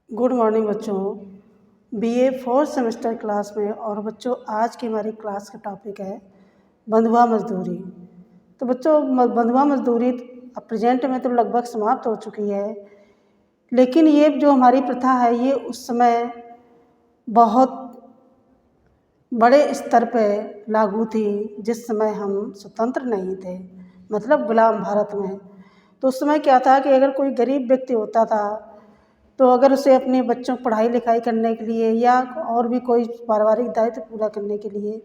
Good morning बच्चों। BA fourth semester class में। और बच्चों, आज की हमारी क्लास का टॉपिक है बंधुआ मजदूरी। तो बच्चों, बंधुआ मजदूरी अब प्रेजेंट में तो लगभग समाप्त हो चुकी है, लेकिन ये जो हमारी प्रथा है ये उस समय बहुत बड़े स्तर पे लागू थी, जिस समय हम स्वतंत्र नहीं थे, मतलब गुलाम भारत में। तो उस समय क्या था कि अगर कोई गरीब व्यक्ति होता था तो अगर उसे अपने बच्चों को पढ़ाई लिखाई करने के लिए या और भी कोई पारिवारिक दायित्व पूरा करने के लिए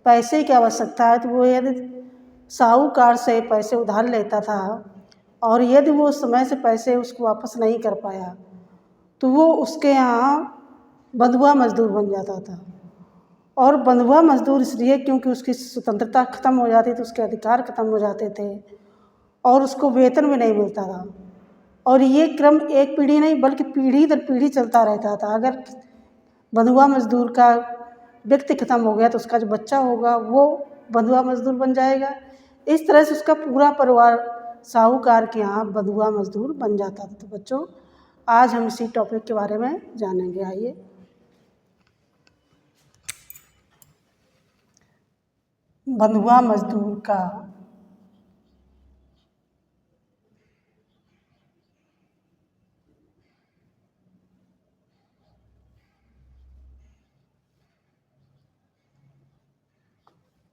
पैसे की आवश्यकता है, तो वो यदि साहूकार से पैसे उधार लेता था और यदि वो समय से पैसे उसको वापस नहीं कर पाया तो वो उसके यहाँ बंधुआ मजदूर बन जाता था। और बंधुआ मजदूर इसलिए क्योंकि उसकी स्वतंत्रता खत्म हो जाती थी, उसके अधिकार खत्म हो जाते थे और उसको वेतन भी नहीं मिलता था। और ये क्रम एक पीढ़ी नहीं बल्कि पीढ़ी दर पीढ़ी चलता रहता था। अगर बंधुआ मजदूर का व्यक्ति खत्म हो गया तो उसका जो बच्चा होगा वो बंधुआ मजदूर बन जाएगा। इस तरह से उसका पूरा परिवार साहूकार के यहाँ बंधुआ मजदूर बन जाता था। तो बच्चों, आज हम इसी टॉपिक के बारे में जानेंगे। आइए। बंधुआ मजदूर का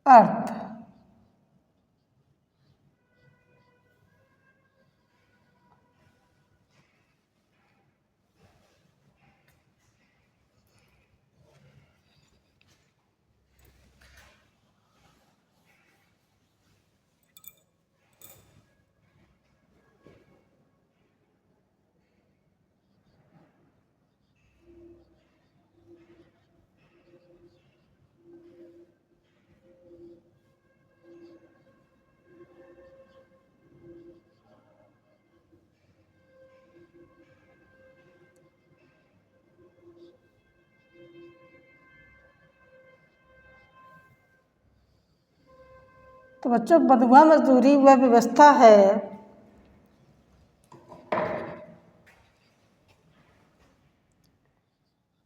अर्थ। तो बच्चों, बंधुआ मजदूरी वह व्यवस्था है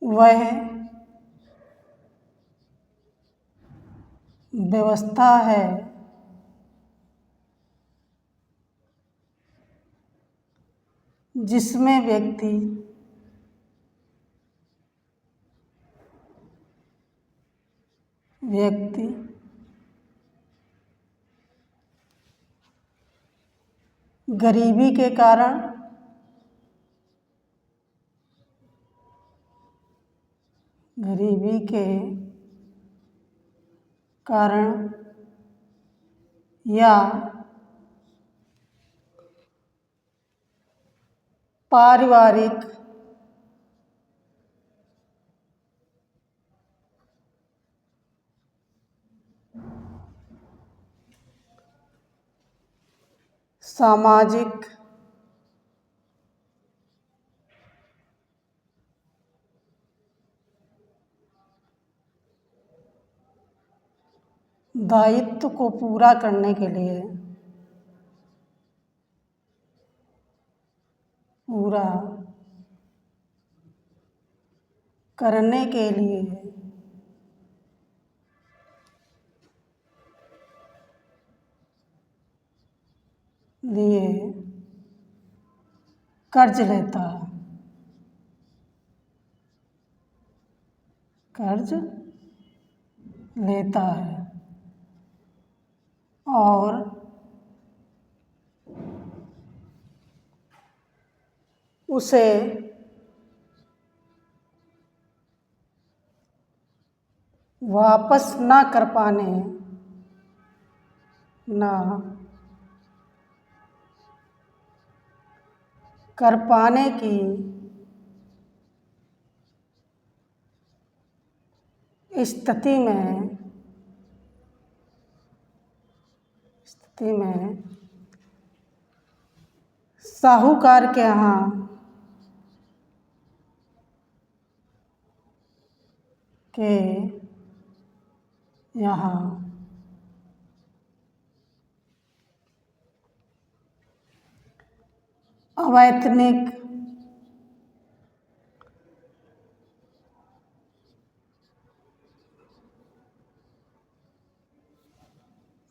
वह व्यवस्था है जिसमें व्यक्ति गरीबी के कारण गरीबी के कारण या पारिवारिक सामाजिक दायित्व को पूरा करने के लिए कर्ज लेता है और उसे वापस ना कर पाने की स्थिति में साहूकार के यहाँ अवैतनिक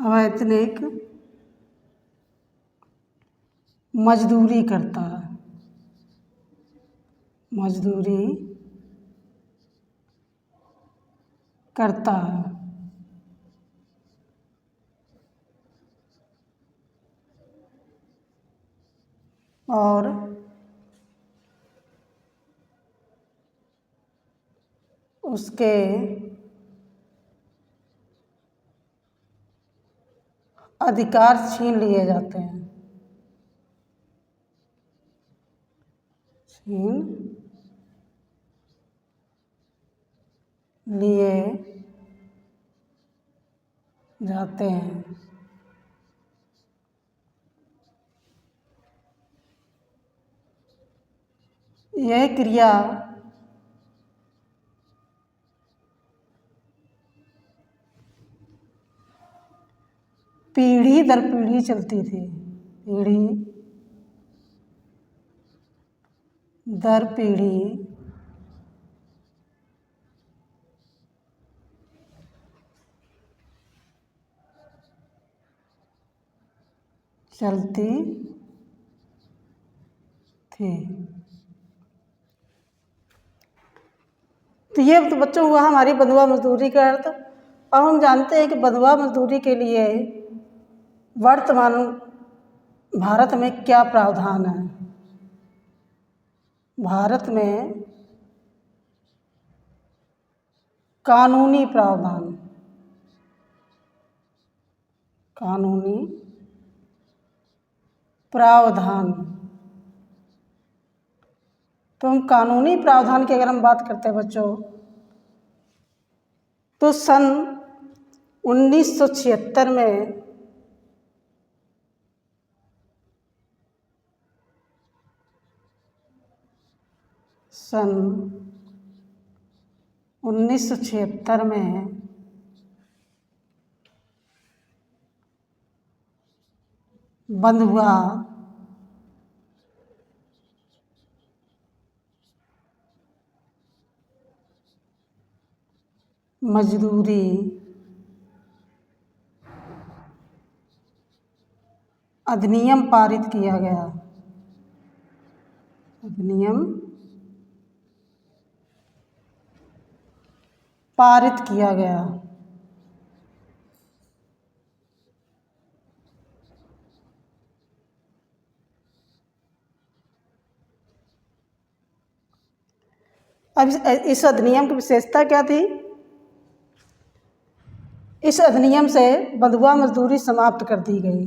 अवैतनिक मजदूरी करता है, मजदूरी करता है। और उसके अधिकार छीन लिए जाते हैं, छीन लिए जाते हैं। यह क्रिया पीढ़ी दर पीढ़ी चलती थी, पीढ़ी दर पीढ़ी चलती थी। तो ये तो बच्चों हुआ हमारी बंधुआ मजदूरी का अर्थ। अब हम जानते हैं कि बंधुआ मजदूरी के लिए वर्तमान भारत में क्या प्रावधान है। भारत में कानूनी प्रावधान, कानूनी प्रावधान। तो हम कानूनी प्रावधान की अगर हम बात करते हैं बच्चों, तो सन 1976 में सन 1976 में बंधुआ मजदूरी अधिनियम पारित किया गया, अधिनियम पारित किया गया। अब इस अधिनियम की विशेषता क्या थी? इस अधिनियम से बंधुआ मजदूरी समाप्त कर दी गई,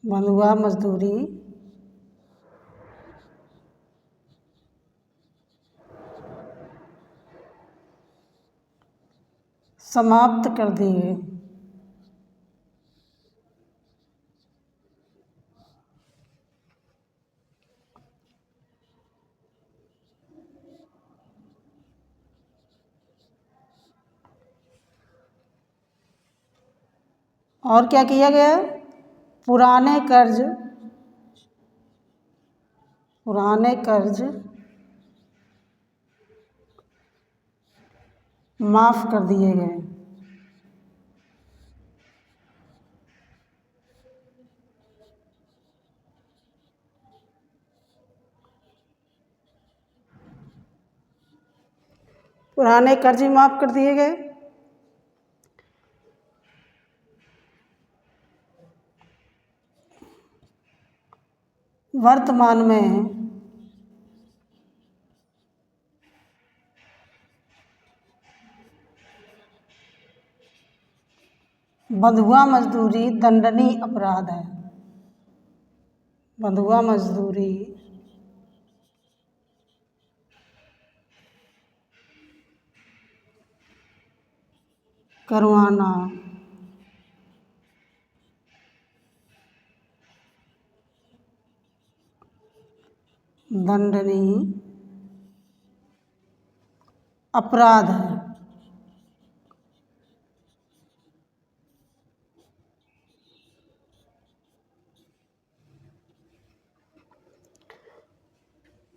बंधुआ मजदूरी समाप्त कर दी गई। और क्या किया गया? पुराने कर्ज माफ कर दिए गए। पुराने कर्ज भी माफ कर दिए गए। वर्तमान में बंधुआ मजदूरी दंडनीय अपराध है, बंधुआ मजदूरी करवाना दंडनीय अपराध है।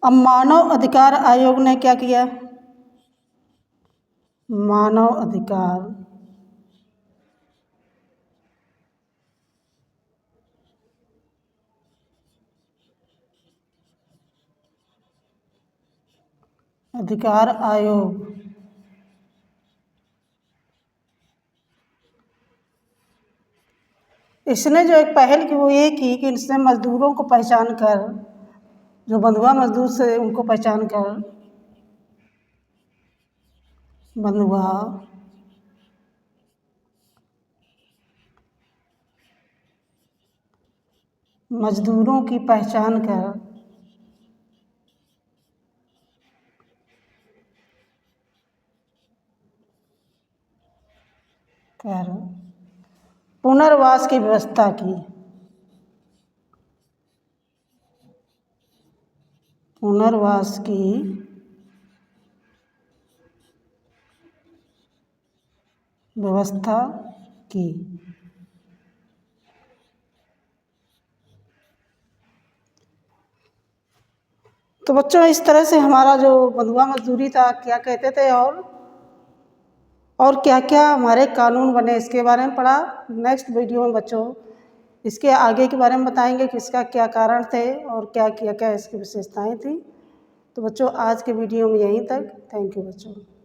अब मानव अधिकार आयोग ने क्या किया? मानव अधिकार। अधिकार आयोग। इसने जो एक पहल की वो ये की कि इसने मज़दूरों को पहचान कर, जो बंधुआ मजदूर से उनको पहचान कर बंधुआ मजदूरों की पहचान कर पुनर्वास की व्यवस्था की। पुनर्वास की व्यवस्था की। तो बच्चों इस तरह से हमारा जो बंधुआ मजदूरी था क्या कहते थे और क्या क्या हमारे कानून बने इसके बारे में पढ़ा। नेक्स्ट वीडियो में बच्चों इसके आगे के बारे में बताएंगे कि इसका क्या कारण थे और क्या क्या क्या इसकी विशेषताएं थी। तो बच्चों आज के वीडियो में यहीं तक। थैंक यू बच्चों।